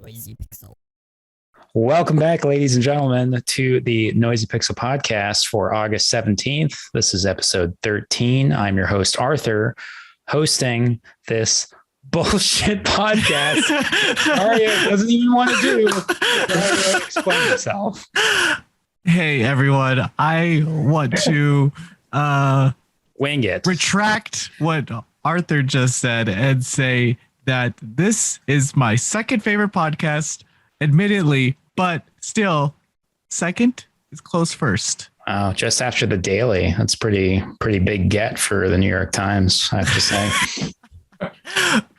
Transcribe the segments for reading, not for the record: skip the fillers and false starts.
Noisy Pixel. Welcome back, ladies and gentlemen, to the Noisy Pixel podcast for August 17th. This is episode 13. I'm your host, Arthur, hosting this bullshit podcast. Mario doesn't even want to do. Mario, explain yourself. Hey, everyone. I want to wing it. Retract what Arthur just said and say that this is my second favorite podcast, admittedly, but still, second is close first. Just after the Daily. That's pretty big get for the New York Times, I have to say.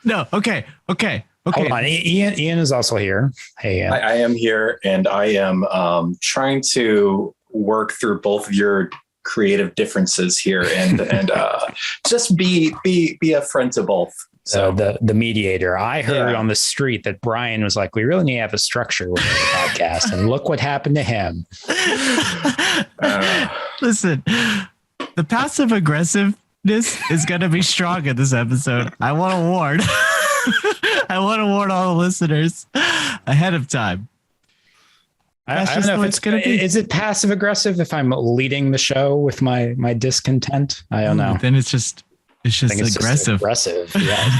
No, okay. Hold on. Ian is also here. Hey, Ian. I am here, and I am trying to work through both of your creative differences here, and just be a friend to both. So the mediator. I heard on the street that Brian was like, "We really need to have a structure with the podcast," and look what happened to him. Listen, the passive aggressiveness is going to be strong in this episode. I want to warn. I want to warn all the listeners ahead of time. I don't know if it's going to be. Is it passive aggressive if I'm leading the show with my discontent? I don't know. Then it's just aggressive. Yeah.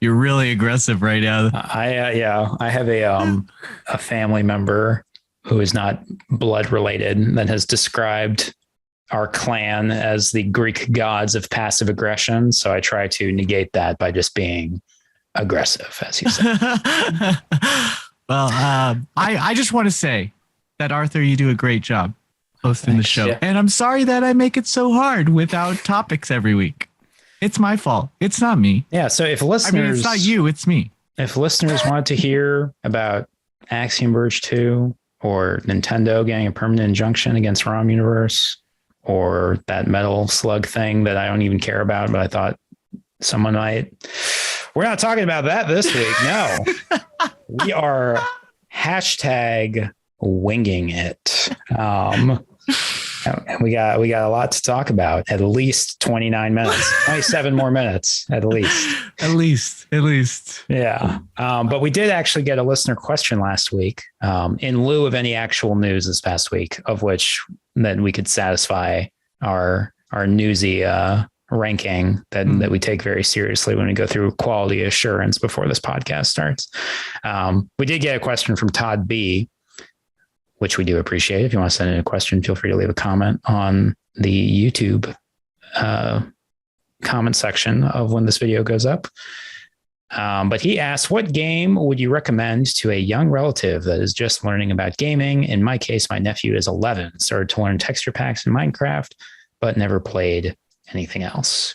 you're really aggressive right now. I have a family member who is not blood related that has described our clan as the Greek gods of passive aggression. So I try to negate that by just being aggressive, as you said. Well, I just want to say that, Arthur, you do a great job hosting the show. Yeah. And I'm sorry that I make it so hard without topics every week. It's my fault. It's not me. Yeah. So if listeners, it's not you, it's me. If listeners wanted to hear about Axiom Verge 2 or Nintendo getting a permanent injunction against ROM Universe or that Metal Slug thing that I don't even care about, but I thought someone might. We're not talking about that this week. No, we are hashtag winging it. We got a lot to talk about. At least 29 minutes, 27 more minutes, at least. At least. Yeah. But we did actually get a listener question last week, in lieu of any actual news this past week, of which then we could satisfy our newsy ranking that we take very seriously when we go through quality assurance before this podcast starts. We did get a question from Todd B, which we do appreciate. If you want to send in a question, feel free to leave a comment on the YouTube comment section of when this video goes up. But he asked, what game would you recommend to a young relative that is just learning about gaming? In my case, my nephew is 11, started to learn texture packs in Minecraft, but never played anything else.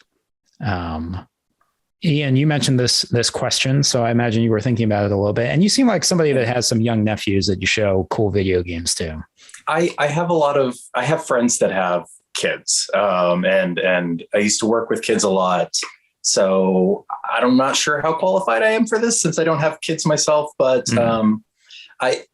Ian, you mentioned this question, so I imagine you were thinking about it a little bit, and you seem like somebody that has some young nephews that you show cool video games to. I have friends that have kids, and I used to work with kids a lot. So I'm not sure how qualified I am for this since I don't have kids myself, but I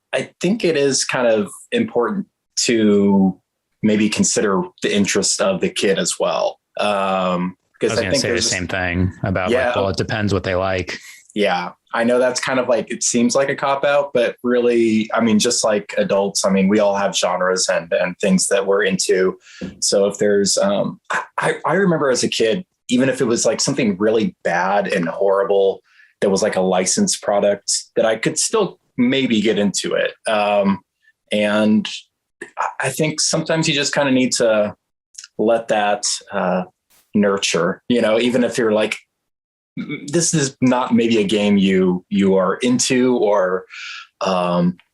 think it is kind of important to maybe consider the interest of the kid as well. Because I think say the same thing about it depends what they like. Yeah, I know that's kind of like, it seems like a cop out, but really, I mean, just like adults, I mean, we all have genres and things that we're into. So if there's, I remember as a kid, even if it was like something really bad and horrible, that was like a licensed product, that I could still maybe get into it. And I think sometimes you just kind of need to let that, nurture, even if you're like, this is not maybe a game you are into, or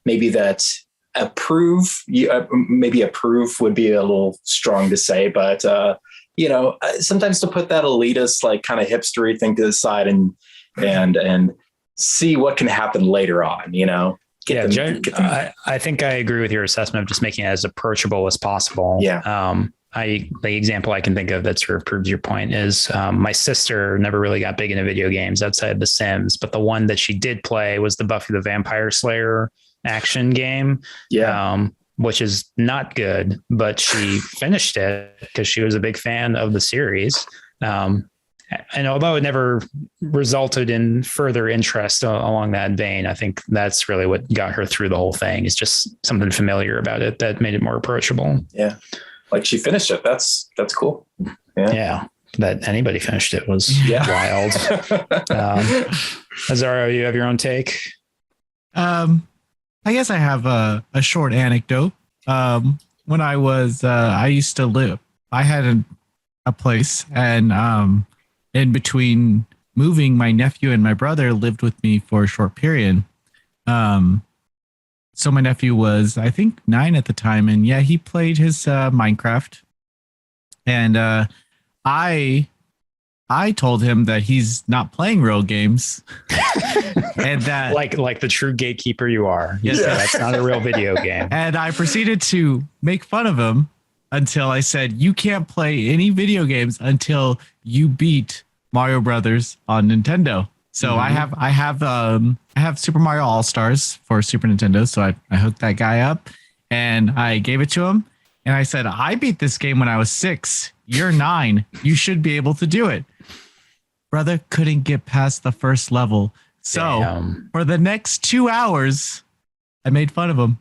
maybe that maybe approve would be a little strong to say, but sometimes to put that elitist, like kind of hipstery thing to the side and see what can happen later on, I think I agree with your assessment of just making it as approachable as possible. Yeah. The example I can think of that sort of proves your point is my sister never really got big into video games outside of The Sims, but the one that she did play was the Buffy the Vampire Slayer action game. Yeah. Which is not good, but she finished it because she was a big fan of the series. and although it never resulted in further interest along that vein, I think that's really what got her through the whole thing. Is just something familiar about it that made it more approachable. Yeah. Like she finished it. That's cool. Yeah. That anybody finished it was wild. Azario, you have your own take? I guess I have a short anecdote. When I used to live, I had a place, and in between moving, my nephew and my brother lived with me for a short period. So my nephew was, I think, 9 at the time, and he played his Minecraft, and I told him that he's not playing real games, and that like the true gatekeeper you are. You say that's not a real video game. And I proceeded to make fun of him until I said, "You can't play any video games until you beat Mario Brothers on Nintendo." So I have Super Mario All-Stars for Super Nintendo. So I hooked that guy up and I gave it to him. And I said, "I beat this game when I was 6. You're 9. You should be able to do it." Brother couldn't get past the first level. So for the next 2 hours, I made fun of him.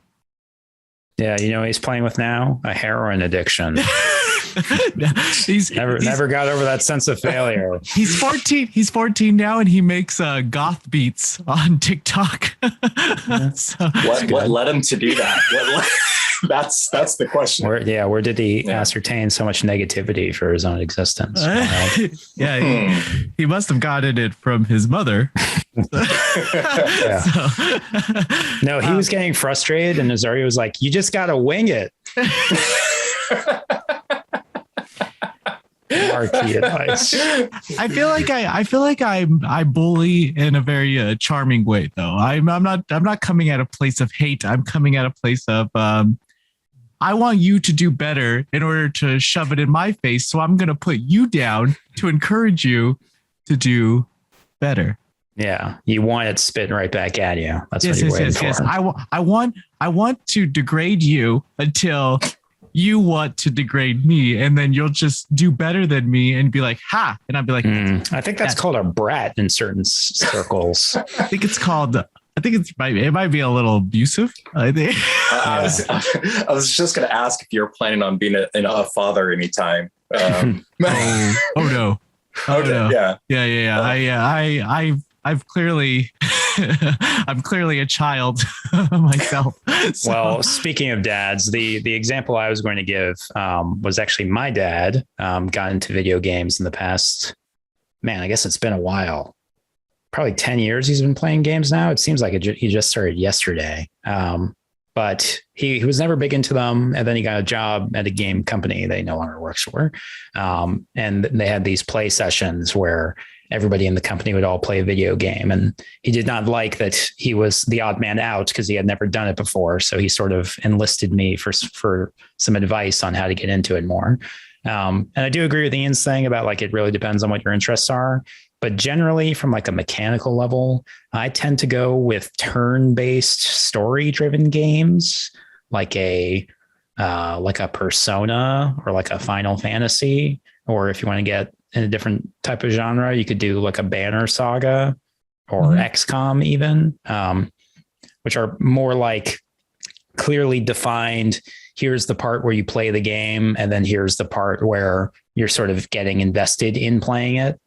Yeah, you know what he's playing with now? A heroin addiction. he's never got over that sense of failure. He's 14. He's 14 now, and he makes goth beats on TikTok. So, what led him to do that? That's the question. Where did he ascertain so much negativity for his own existence? He must have gotten it from his mother. No, he was getting frustrated, and Azario was like, "You just got to wing it." Marquee advice. I feel like I bully in a very charming way, though. I'm not coming at a place of hate. I'm coming at a place of I want you to do better in order to shove it in my face. So I'm going to put you down to encourage you to do better. Yeah, you want it spitting right back at you. That's what you're waiting for. Yes. I want to degrade you until you want to degrade me, and then you'll just do better than me and be like, "Ha!" And I'll be like, I think that's called a brat in certain circles. I think it might be a little abusive. I think. I was just going to ask if you're planning on being a father anytime. Oh no. Yeah. I've clearly, I'm clearly a child myself. So. Well, speaking of dads, the example I was going to give was actually my dad got into video games in the past. Man, I guess it's been a while. Probably 10 years he's been playing games now. It seems like he just started yesterday. But he was never big into them. And then he got a job at a game company that he no longer works for. And they had these play sessions where everybody in the company would all play a video game. And he did not like that he was the odd man out because he had never done it before. So he sort of enlisted me for some advice on how to get into it more. And I do agree with Ian's thing about like, it really depends on what your interests are. But generally from like a mechanical level, I tend to go with turn-based story-driven games like a Persona or like a Final Fantasy, or if you want to get in a different type of genre, you could do like a Banner Saga or XCOM even, which are more like clearly defined. Here's the part where you play the game, and then here's the part where you're sort of getting invested in playing it.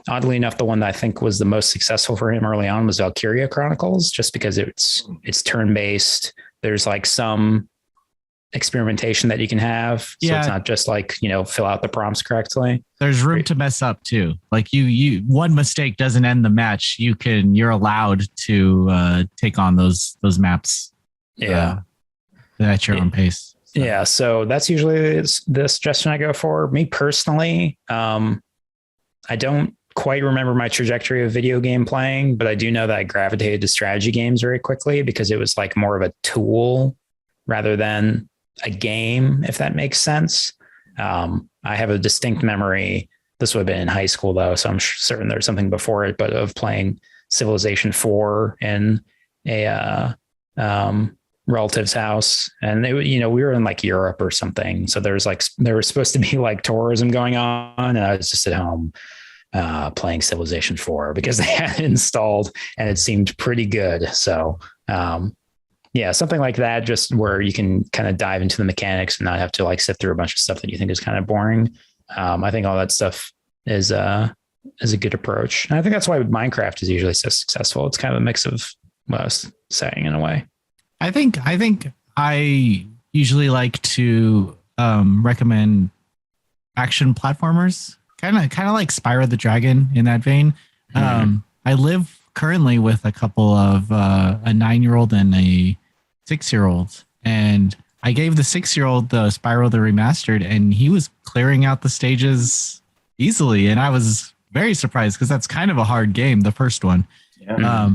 Oddly enough, the one that I think was the most successful for him early on was Valkyria Chronicles, just because it's turn-based. There's like some experimentation that you can have. So it's not just like, fill out the prompts correctly. There's room to mess up too. Like you one mistake doesn't end the match. You're allowed to take on those maps. Yeah. At your own pace. So. Yeah. So that's usually the suggestion I go for. Me personally, I don't quite remember my trajectory of video game playing, but I do know that I gravitated to strategy games very quickly because it was like more of a tool rather than a game, if that makes sense. I have a distinct memory. This would have been in high school though, so I'm certain there's something before it, but of playing Civilization 4 in a relative's house, and we were in like Europe or something. So there was supposed to be like tourism going on, and I was just at home playing Civilization 4 because they had it installed and it seemed pretty good. So yeah, something like that, just where you can kind of dive into the mechanics and not have to like sit through a bunch of stuff that you think is kind of boring. I think all that stuff is a good approach. And I think that's why Minecraft is usually so successful. It's kind of a mix of what I was saying in a way. I think I usually like to recommend action platformers, kind of like Spyro the Dragon in that vein. I live currently with a couple of a 9-year-old and a 6-year-old, and I gave the 6-year-old the Spyro the Remastered, and he was clearing out the stages easily, and I was very surprised because that's kind of a hard game, the first one. Yeah.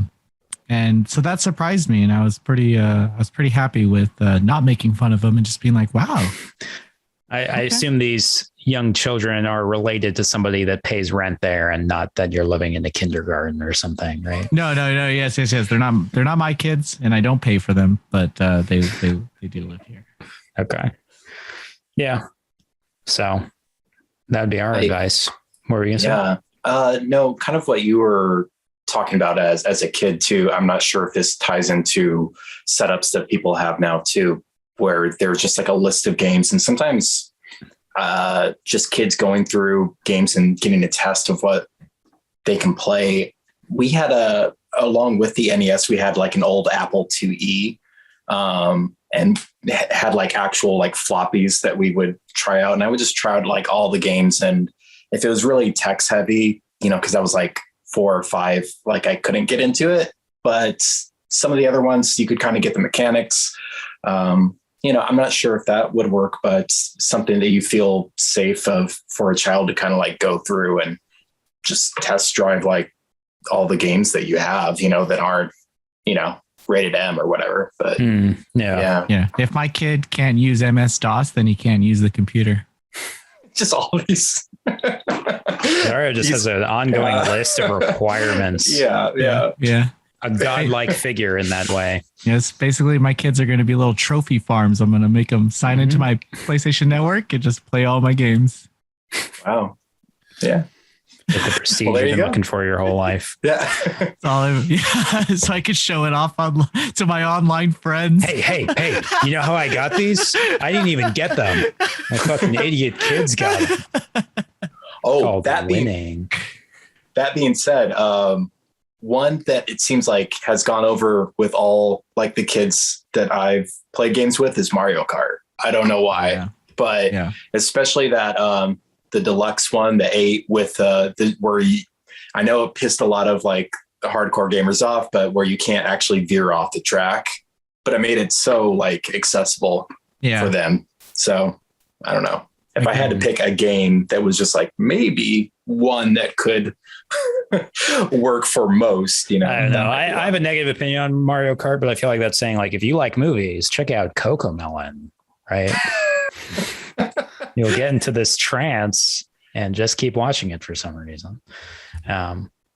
And so that surprised me, and I was pretty happy with not making fun of him and just being like, wow. I assume these young children are related to somebody that pays rent there, and not that you're living in a kindergarten or something, right? No. Yes. They're not my kids, and I don't pay for them, but they do live here. Okay. Yeah. So that'd be our advice. What were you gonna say? No, kind of what you were talking about as a kid too. I'm not sure if this ties into setups that people have now too, where there's just like a list of games, and sometimes just kids going through games and getting a test of what they can play. We had along with the NES, we had like an old Apple IIe, and had like actual like floppies that we would try out. And I would just try out like all the games. And if it was really text heavy, cause I was like 4 or 5, like I couldn't get into it, but some of the other ones you could kind of get the mechanics. I'm not sure if that would work, but something that you feel safe for a child to kind of like go through and just test drive like all the games that you have, that aren't, rated M or whatever. But yeah. If my kid can't use MS-DOS, then he can't use the computer. Just always. Dario just has an ongoing list of requirements. Yeah. A godlike figure in that way. Yes, basically my kids are going to be little trophy farms. I'm going to make them sign into my PlayStation Network and just play all my games. Wow. Yeah. Get the prestige you've been looking for your whole life. Yeah. So I could show it off to my online friends. Hey, you know how I got these? I didn't even get them. My fucking idiot kids got them. Oh, that being said, one that it seems like has gone over with all like the kids that I've played games with is Mario Kart. I don't know why, but especially that the deluxe one, the 8 with I know it pissed a lot of like the hardcore gamers off, but where you can't actually veer off the track, but I made it so like accessible for them. So I don't know if I had to pick a game that was just like maybe one that could work for most, I don't know. I have a negative opinion on Mario Kart, but I feel like that's saying like, if you like movies, check out Cocomelon, right? You'll get into this trance and just keep watching it for some reason.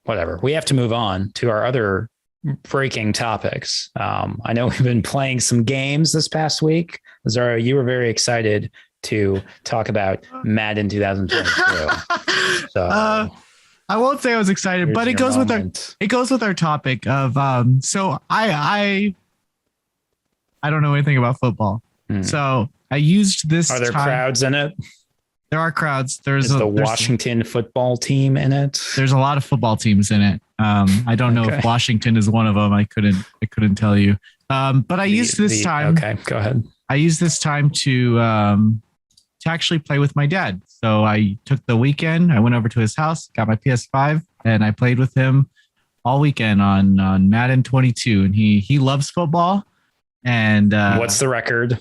Whatever. We have to move on to our other breaking topics. I know we've been playing some games this past week. Zara, you were very excited to talk about Madden 2022. So I won't say I was excited, but it goes with our topic of so I don't know anything about football. So I used this. Are there crowds in it? There are crowds. There's the Washington football team in it. There's a lot of football teams in it. I don't know if Washington is one of them. I couldn't tell you. But I used this time. Okay, go ahead. I used this time to actually play with my dad. So I took the weekend. I went over to his house, got my PS5, and I played with him all weekend on Madden 22. And he loves football. And what's the record?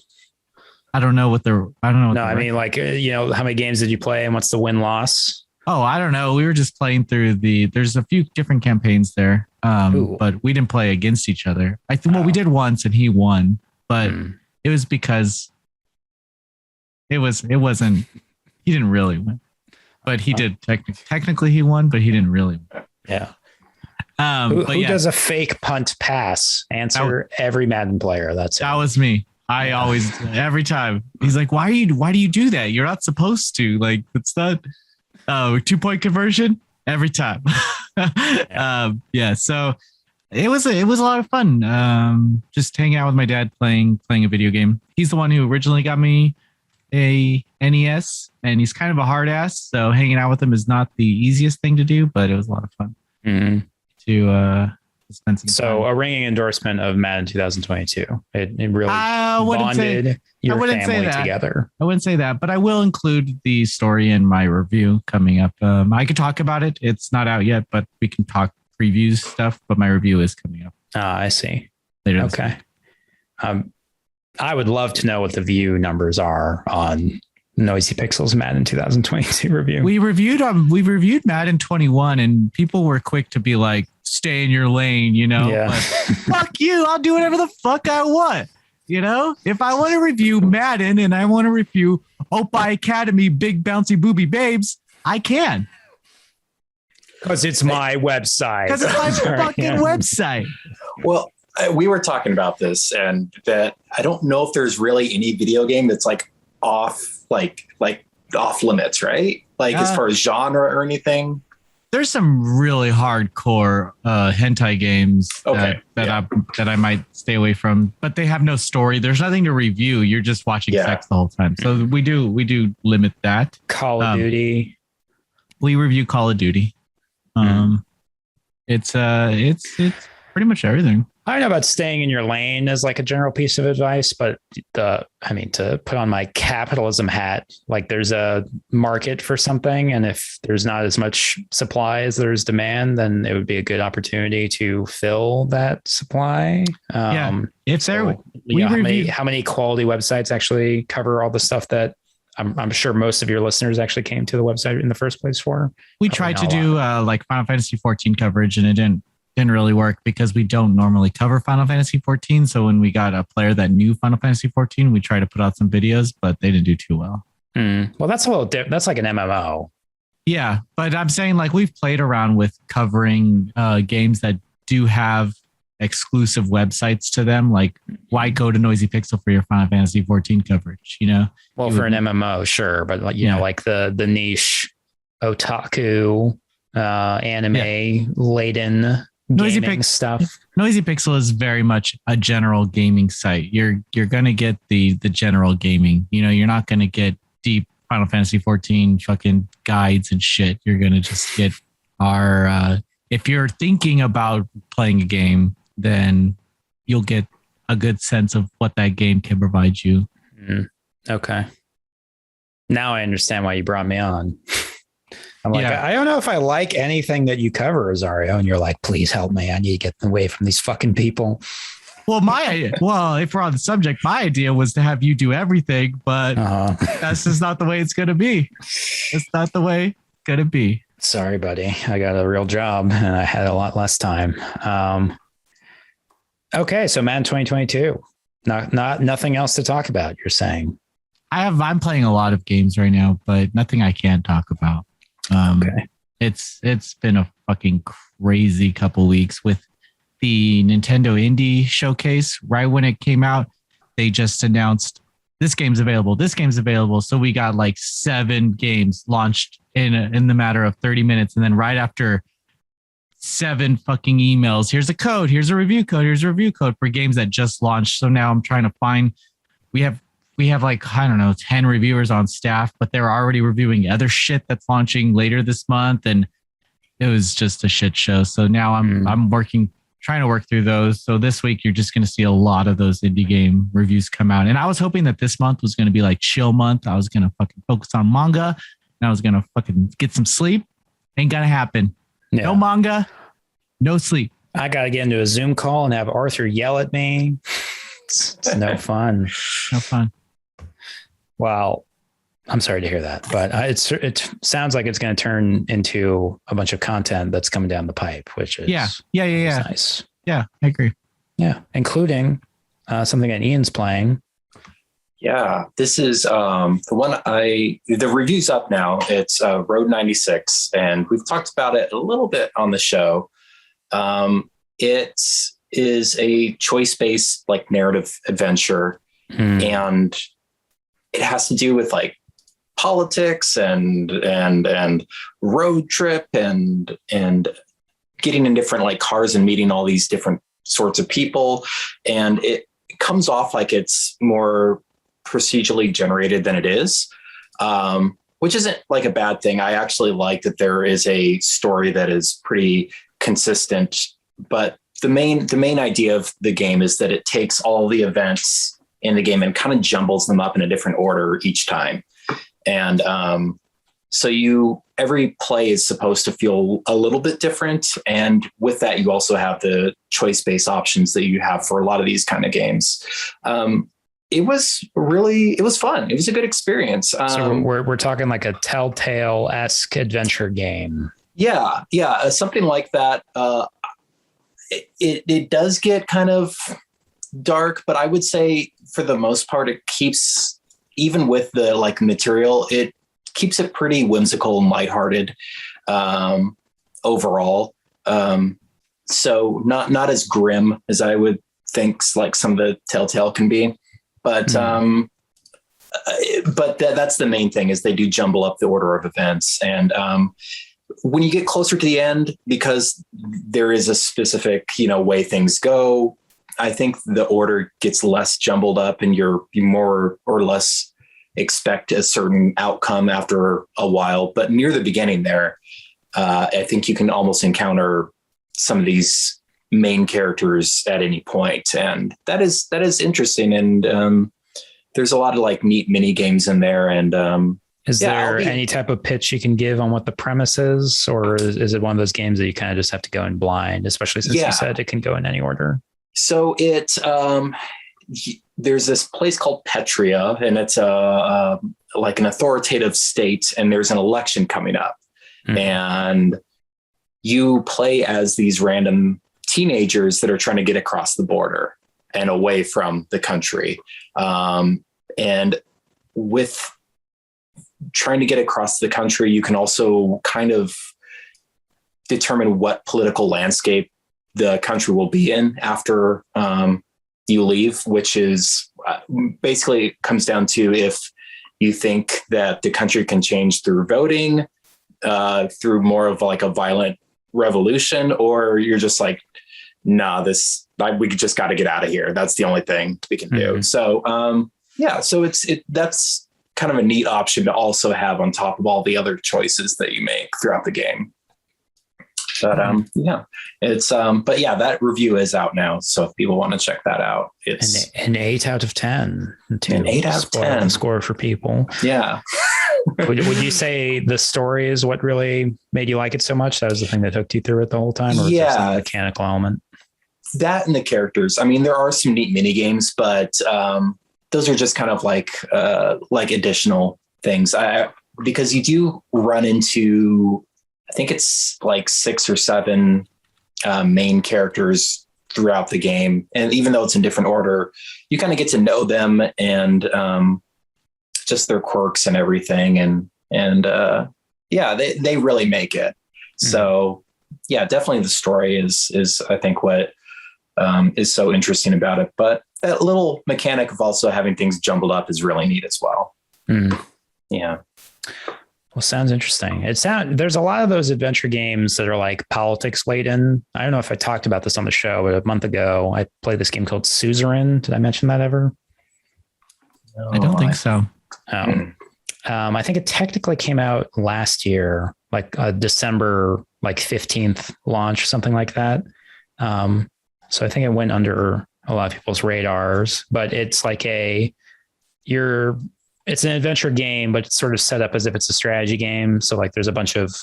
I don't know. No, I mean, like, how many games did you play and what's the win-loss? Oh, I don't know. We were just playing through there's a few different campaigns there, but we didn't play against each other. We did once and he won, but it was because he didn't really win, but he did technically he won, but he didn't really win. Yeah. Who does a fake punt pass? Answer every Madden player. That was me. I always, every time he's like, why do you do that? You're not supposed to. Like, it's not 2-point conversion every time. So it was a lot of fun. Just hanging out with my dad playing a video game. He's the one who originally got me a NES, and he's kind of a hard ass. So hanging out with him is not the easiest thing to do, but it was a lot of fun to spend some time. A ringing endorsement of Madden 2022. It really bonded your family together. I wouldn't say that, but I will include the story in my review coming up. I could talk about it. It's not out yet, but we can talk previews stuff. But my review is coming up. I see. Later. Okay. I would love to know what the view numbers are on Noisy Pixels Madden 2022 review. We reviewed Madden 21, and people were quick to be like, "Stay in your lane," Yeah. Like, fuck you! I'll do whatever the fuck I want. If I want to review Madden and I want to review Opie Academy Big Bouncy Booby Babes, I can. Because it's my website. Because it's my fucking website. Well, we were talking about this, and that I don't know if there's really any video game that's like off limits, right? Like as far as genre or anything. There's some really hardcore hentai games that I might stay away from, but they have no story. There's nothing to review. You're just watching sex the whole time. So we do limit that. Call of Duty. We review Call of Duty. It's pretty much everything. I don't know about staying in your lane as like a general piece of advice, but to put on my capitalism hat, like there's a market for something. And if there's not as much supply as there's demand, then it would be a good opportunity to fill that supply. How many quality websites actually cover all the stuff that I'm sure most of your listeners actually came to the website in the first place for? We tried to do like Final Fantasy 14 coverage, and it didn't really work because we don't normally cover Final Fantasy 14. So when we got a player that knew Final Fantasy 14, we tried to put out some videos, but they didn't do too well. Well, that's a little different. That's like an MMO. Yeah, but I'm saying like we've played around with covering games that do have exclusive websites to them. Like, why go to Noisy Pixel for your Final Fantasy 14 coverage? Well, for an MMO, sure, but like like the niche otaku anime laden gaming stuff. Noisy Pixel is very much a general gaming site. You're gonna get the general gaming. You're not gonna get deep Final Fantasy 14 fucking guides and shit. You're gonna just get our. If you're thinking about playing a game, then you'll get a good sense of what that game can provide you. Okay. Now I understand why you brought me on. I'm like, I don't know if I like anything that you cover, Rosario. And you're like, please help me. I need to get away from these fucking people. Well, if we're on the subject, my idea was to have you do everything, but that's just not the way it's going to be. It's not the way it's going to be. Sorry, buddy. I got a real job and I had a lot less time. Okay. So Madden 2022, nothing else to talk about. You're saying I'm playing a lot of games right now, but nothing I can talk about. Okay. It's been a fucking crazy couple weeks with the Nintendo Indie Showcase. Right when it came out, they just announced this game's available. So we got like 7 games launched in the matter of 30 minutes. And then right after 7 fucking emails, here's a review code for games that just launched. So now I'm trying to find, we have like, I don't know, 10 reviewers on staff, but they're already reviewing other shit that's launching later this month. And it was just a shit show. So now I'm trying to work through those. So this week, you're just going to see a lot of those indie game reviews come out. And I was hoping that this month was going to be like chill month. I was going to fucking focus on manga and I was going to fucking get some sleep. Ain't going to happen. Yeah. No manga, no sleep. I got to get into a Zoom call and have Arthur yell at me. It's no fun. No fun. Well, I'm sorry to hear that, but it sounds like it's going to turn into a bunch of content that's coming down the pipe, which is nice. Yeah, I agree. Yeah, including something that Ian's playing. Yeah, this is the one the review's up now. It's Road 96, and we've talked about it a little bit on the show. It is a choice-based like narrative adventure, and it has to do with like politics and road trip and getting in different like cars and meeting all these different sorts of people. And it comes off like it's more procedurally generated than it is, which isn't like a bad thing. I actually like that there is a story that is pretty consistent, but the main idea of the game is that it takes all the events in the game and kind of jumbles them up in a different order each time. And so every play is supposed to feel a little bit different. And with that, you also have the choice-based options that you have for a lot of these kind of games. It was fun. It was a good experience. So we're talking like a Telltale-esque adventure game. Yeah. Something like that. It does get kind of dark, but I would say for the most part, it keeps, even with the like material, it keeps it pretty whimsical and lighthearted overall. So not as grim as I would think like some of the Telltale can be, but that's the main thing is they do jumble up the order of events. And when you get closer to the end, because there is a specific, way things go, I think the order gets less jumbled up and you more or less expect a certain outcome after a while. But near the beginning there, I think you can almost encounter some of these main characters at any point. And that is interesting. And there's a lot of like neat mini games in there. And is there any type of pitch you can give on what the premise is, or is it one of those games that you kind of just have to go in blind, especially since you said it can go in any order? So there's this place called Petria, and it's like an authoritative state, and there's an election coming up, and you play as these random teenagers that are trying to get across the border and away from the country. And with trying to get across the country, you can also kind of determine what political landscape the country will be in after you leave, which is basically comes down to if you think that the country can change through voting, through more of like a violent revolution, or you're just like, nah, we just got to get out of here. That's the only thing we can do. So, so that's kind of a neat option to also have on top of all the other choices that you make throughout the game. But it's but yeah, that review is out now. So if people want to check that out, it's an 8 out of 10. An 8 out of 10 score for people. Yeah. would you say the story is what really made you like it so much? That was the thing that hooked you through it the whole time, or just the mechanical element? That and the characters. I mean, there are some neat mini games, but those are just kind of like additional things. Because you do run into, I think it's like 6 or 7 main characters throughout the game. And even though it's in different order, you kind of get to know them and just their quirks and everything. And they really make it. So yeah, definitely the story is I think what is so interesting about it. But that little mechanic of also having things jumbled up is really neat as well. Yeah. Well, sounds interesting. There's a lot of those adventure games that are like politics laden. I don't know if I talked about this on the show, but a month ago, I played this game called Suzerain. Did I mention that ever? No, I don't think so. I think it technically came out last year, like December, like 15th launch, something like that. So I think it went under a lot of people's radars, but it's like it's an adventure game, but it's sort of set up as if it's a strategy game. So like there's a bunch of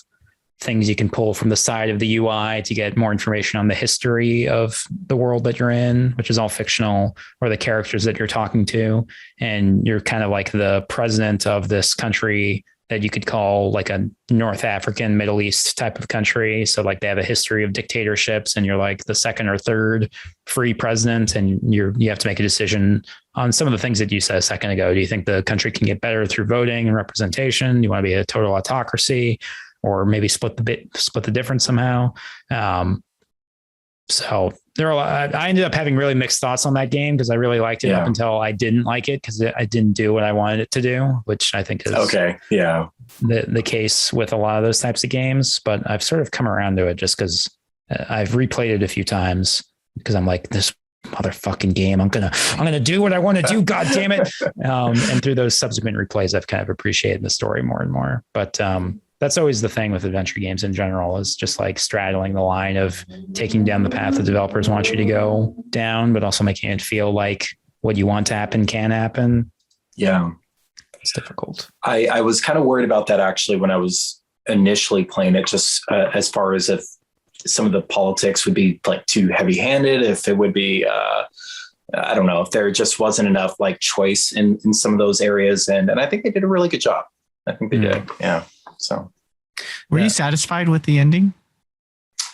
things you can pull from the side of the UI to get more information on the history of the world that you're in, which is all fictional, or the characters that you're talking to. And you're kind of like the president of this country that you could call like a North African, Middle East type of country. So like they have a history of dictatorships, and you're like the second or third free president, and you have to make a decision on some of the things that you said a second ago. Do you think the country can get better through voting and representation? Do you want to be a total autocracy, or maybe split the difference somehow? So there are a lot, I ended up having really mixed thoughts on that game because I really liked it up until I didn't like it because I didn't do what I wanted it to do, which I think is the case with a lot of those types of games. But I've sort of come around to it just because I've replayed it a few times because I'm like, this motherfucking game, I'm gonna do what I want to do. God damn it. And through those subsequent replays, I've kind of appreciated the story more and more. But that's always the thing with adventure games in general, is just like straddling the line of taking down the path the developers want you to go down, but also making it feel like what you want to happen can happen. Yeah. It's difficult. I was kind of worried about that actually when I was initially playing it, just as far as if some of the politics would be like too heavy handed, if it would be, I don't know, if there just wasn't enough like choice in some of those areas. And I think they did a really good job. I think they did. Yeah. So, were you satisfied with the ending?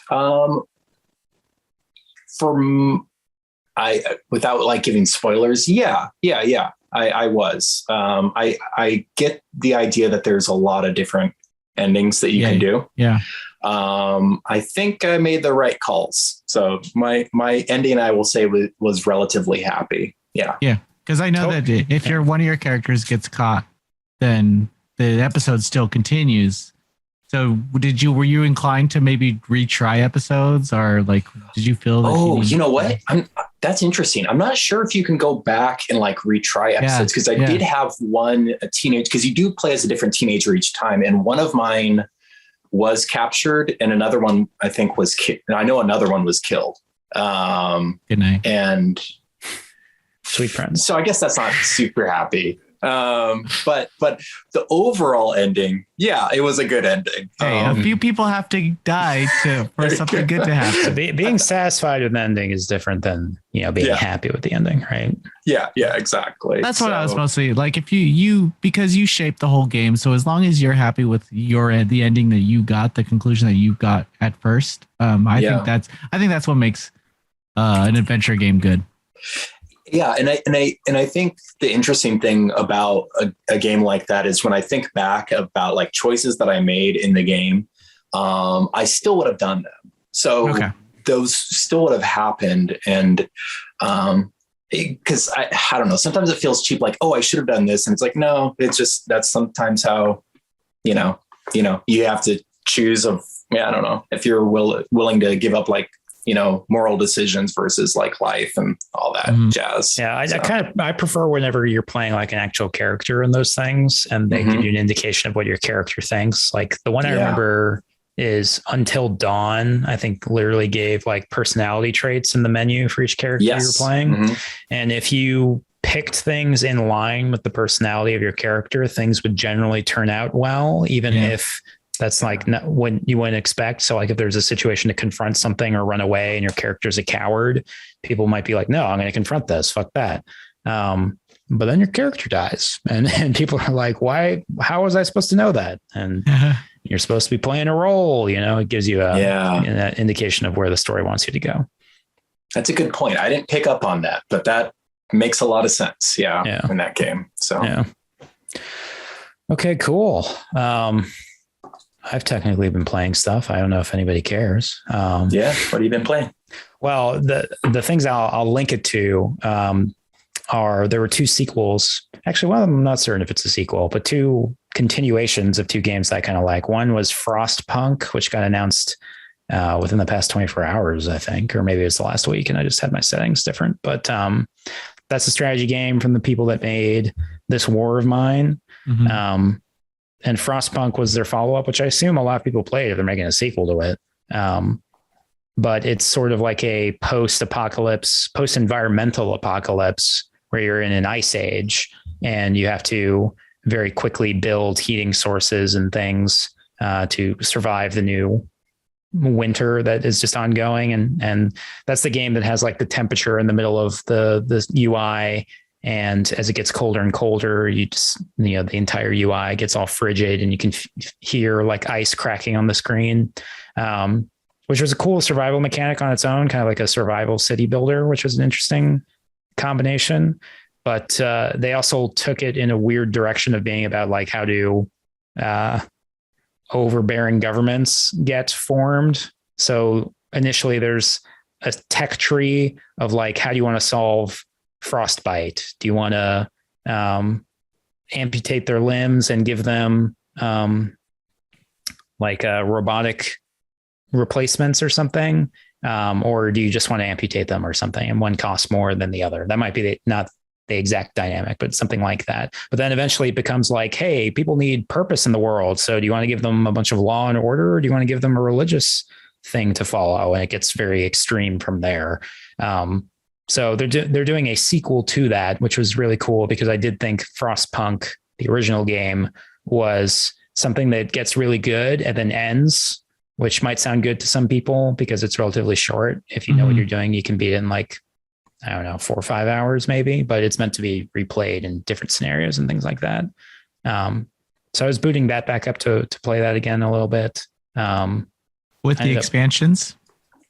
Without like giving spoilers. Yeah. I was. I get the idea that there's a lot of different endings that you can do. Yeah. I think I made the right calls. So my ending, I will say, was relatively happy. Yeah. Yeah. Because I know that if one of your characters gets caught, then the episode still continues. So were you inclined to maybe retry episodes, or like, did you feel that? You know what? That's interesting. I'm not sure if you can go back and like retry episodes, because I did have a teenage, because you do play as a different teenager each time. And one of mine was captured and another one I think was I know another one was killed. Good night. And sweet friends. So I guess that's not super happy. But the overall ending, it was a good ending. Hey, a few people have to die for something good to happen. So being satisfied with the ending is different than, being happy with the ending, right? Yeah, exactly. That's what I was mostly like. If you because you shaped the whole game, so as long as you're happy with the ending that you got, the conclusion that you got at first, I think that's what makes an adventure game good. Yeah, and I think the interesting thing about a game like that is when I think back about like choices that I made in the game, I still would have done them. So those still would have happened, and because I don't know, sometimes it feels cheap, like, oh, I should have done this, and it's like, no, it's just that's sometimes how you have to choose I don't know, if you're willing to give up like moral decisions versus like life and all that jazz. Yeah. I prefer whenever you're playing like an actual character in those things and they give you an indication of what your character thinks. Like the one I remember is Until Dawn, I think literally gave like personality traits in the menu for each character you were playing. And if you picked things in line with the personality of your character, things would generally turn out well, even if that's like not what you wouldn't expect. So like if there's a situation to confront something or run away and your character's a coward, people might be like, no, I'm going to confront this. Fuck that. But then your character dies and people are like, why, how was I supposed to know that? And you're supposed to be playing a role, it gives you an indication of where the story wants you to go. That's a good point. I didn't pick up on that, but that makes a lot of sense. In that game. So, okay, cool. I've technically been playing stuff. I don't know if anybody cares. What have you been playing? Well, the things I'll link it to there were two sequels. Actually, one of them, I'm not certain if it's a sequel, but two continuations of two games that I kind of like. One was Frostpunk, which got announced within the past 24 hours, I think, or maybe it was the last week, and I just had my settings different. But that's a strategy game from the people that made This War of Mine. And Frostpunk was their follow-up, which I assume a lot of people played if they're making a sequel to it. But it's sort of like a post-environmental apocalypse where you're in an ice age and you have to very quickly build heating sources and things to survive the new winter that is just ongoing. And that's the game that has like the temperature in the middle of the UI. And as it gets colder and colder, the entire UI gets all frigid and you can hear like ice cracking on the screen, which was a cool survival mechanic on its own, kind of like a survival city builder, which was an interesting combination. But they also took it in a weird direction of being about like how do overbearing governments get formed. So initially there's a tech tree of like, how do you want to solve frostbite? Do you want to amputate their limbs and give them like robotic replacements or something? Or do you just want to amputate them or something? And one costs more than the other. That might be not the exact dynamic, but something like that. But then eventually it becomes like, hey, people need purpose in the world. So do you want to give them a bunch of law and order, or do you want to give them a religious thing to follow? And it gets very extreme from there. So they're doing a sequel to that, which was really cool because I did think Frostpunk, the original game, was something that gets really good and then ends, which might sound good to some people because it's relatively short. If you know what you're doing, you can beat it in like, I don't know, 4 or 5 hours maybe, but it's meant to be replayed in different scenarios and things like that. So I was booting that back up to play that again a little bit. With the expansions?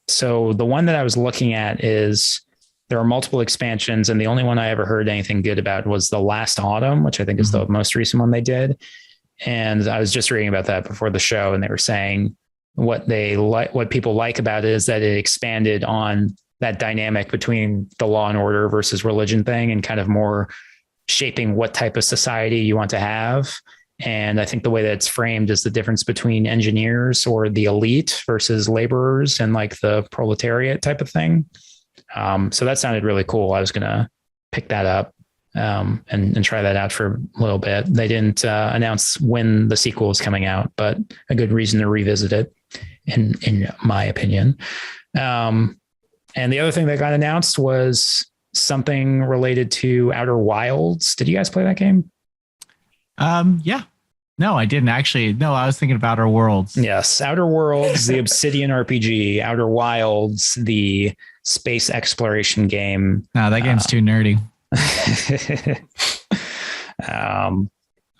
So the one that I was looking at is there are multiple expansions, and the only one I ever heard anything good about was the Last Autumn, which I think is the most recent one they did. And I was just reading about that before the show, and they were saying what people like about it is that it expanded on that dynamic between the law and order versus religion thing, and kind of more shaping what type of society you want to have. And I think the way that it's framed is the difference between engineers or the elite versus laborers and like the proletariat type of thing. So that sounded really cool. I was going to pick that up and try that out for a little bit. They didn't announce when the sequel is coming out, but a good reason to revisit it, in my opinion. And the other thing that got announced was something related to Outer Wilds. Did you guys play that game? Yeah. No, I didn't actually. No, I was thinking of Outer Worlds. Yes. Outer Worlds, the Obsidian RPG. Outer Wilds, the space exploration game. No, that game's too nerdy.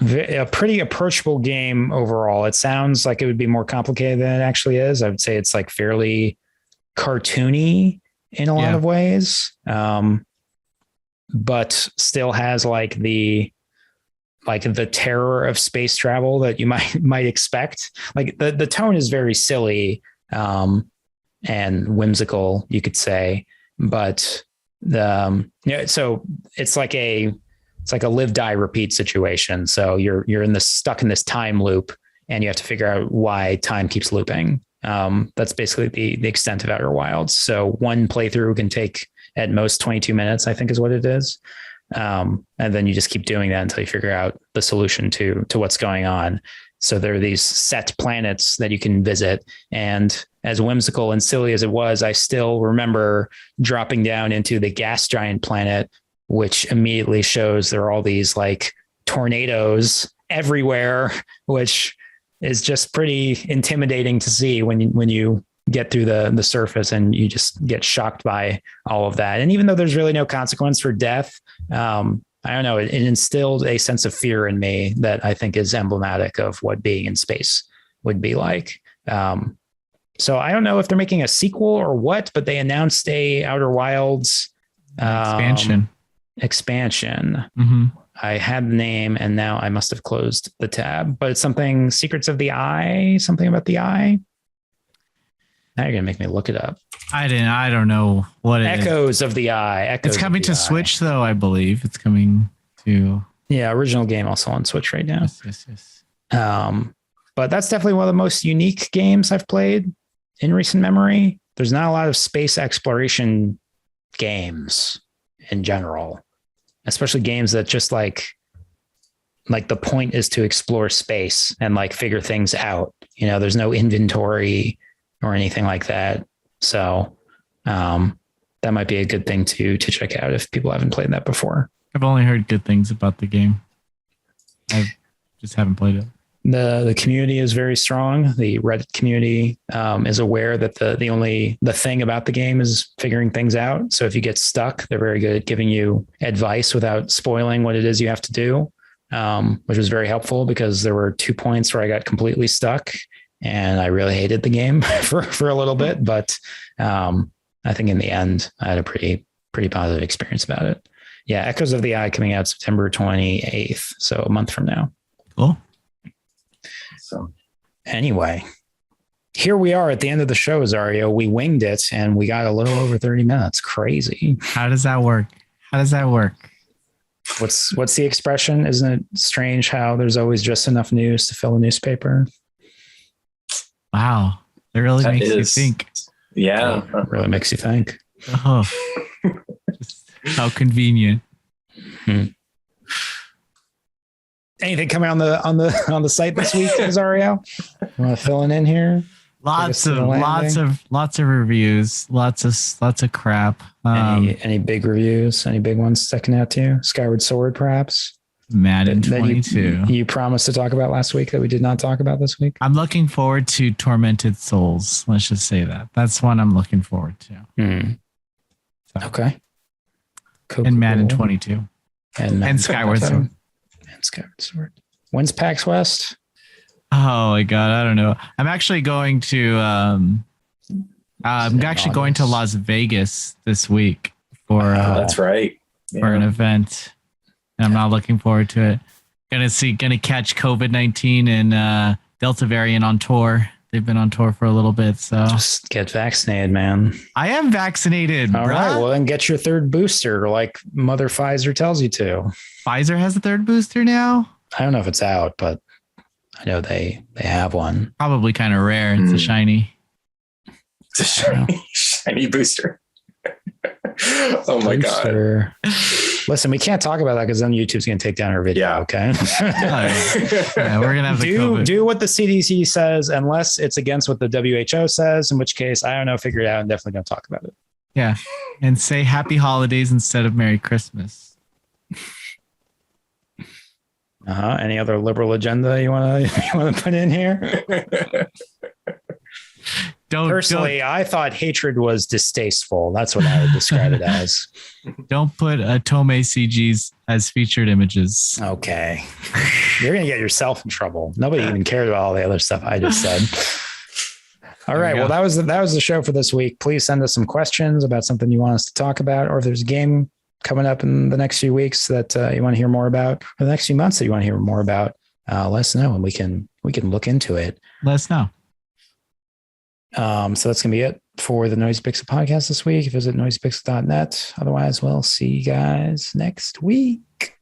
A pretty approachable game overall. It sounds like it would be more complicated than it actually is. I would say it's like fairly cartoony in a lot of ways, but still has like the terror of space travel that you might expect. Like the tone is very silly and whimsical, you could say, but so it's like a live, die, repeat situation. So you're stuck in this time loop, and you have to figure out why time keeps looping. That's basically the extent of Outer Wilds. So one playthrough can take at most 22 minutes, I think is what it is. And then you just keep doing that until you figure out the solution to what's going on. So there are these set planets that you can visit. And as whimsical and silly as it was, I still remember dropping down into the gas giant planet, which immediately shows there are all these like tornadoes everywhere, which is just pretty intimidating to see when you get through the surface, and you just get shocked by all of that. And even though there's really no consequence for death, I don't know, it instilled a sense of fear in me that I think is emblematic of what being in space would be like. So I don't know if they're making a sequel or what, but they announced a Outer Wilds expansion. Mm-hmm. I had the name, and now I must have closed the tab, but it's something Secrets of the Eye, something about the eye. Now you're going to make me look it up. I don't know what it is. Echoes of the Eye. It's coming to Switch, though, I believe. It's coming to... Yeah, original game also on Switch right now. Yes. But that's definitely one of the most unique games I've played in recent memory. There's not a lot of space exploration games in general, especially games that just like the point is to explore space and like figure things out. You know, there's no inventory or anything like that. So that might be a good thing to check out if people haven't played that before. I've only heard good things about the game. I just haven't played it. The community is very strong. The Reddit community is aware that the thing about the game is figuring things out. So if you get stuck, they're very good at giving you advice without spoiling what it is you have to do, which was very helpful because there were 2 points where I got completely stuck and I really hated the game for a little bit. But I think in the end, I had a pretty positive experience about it. Yeah, Echoes of the Eye coming out September 28th, so a month from now. Cool. So anyway, here we are at the end of the show, Zario. We winged it and we got a little over 30 minutes. Crazy. How does that work? What's the expression? Isn't it strange how there's always just enough news to fill a newspaper? Wow. It really makes you think. Yeah. It really makes you think. Oh, just how convenient. Anything coming on the site this week, Zario? You want to fill in here? Lots of reviews, lots of crap. Any big reviews? Any big ones sticking out to you? Skyward Sword, perhaps? Madden 22. You promised to talk about last week that we did not talk about this week. I'm looking forward to Tormented Souls. Let's just say that. That's one I'm looking forward to. So. Okay. Cool, and Madden 22. And Skyward Sword. And Skyward Sword. When's PAX West? Oh my God, I don't know. I'm actually going to going to Las Vegas this week for that's right. Yeah. For an event. And I'm not looking forward to it. Gonna catch COVID-19 and Delta variant on tour. They've been on tour for a little bit, so just get vaccinated, man. I am vaccinated. All right, well then get your third booster, like Mother Pfizer tells you to. Pfizer has a third booster now? I don't know if it's out, but I know they have one. Probably kind of rare. It's a shiny. It's a shiny booster. Oh my God. Listen, we can't talk about that because then YouTube's going to take down our video. Yeah. Okay. Yeah, we're going to have do what the CDC says, unless it's against what the WHO says, in which case, I don't know, figure it out. I'm definitely going to talk about it. Yeah. And say happy holidays instead of Merry Christmas. Any other liberal agenda you want to put in here? Personally, I thought hatred was distasteful. That's what I would describe it as. Don't put Atome CGs as featured images. Okay. You're going to get yourself in trouble. Nobody even cared about all the other stuff I just said. All right. Well, that was the show for this week. Please send us some questions about something you want us to talk about, or if there's a game coming up in the next few weeks that you want to hear more about, or the next few months that you want to hear more about, let us know and we can look into it. Let us know. So that's going to be it for the Noisy Pixel podcast this week. Visit noisypixel.net. Otherwise, we'll see you guys next week.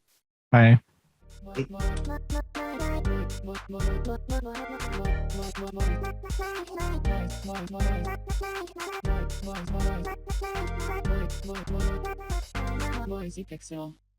Bye. Noisy Pixel.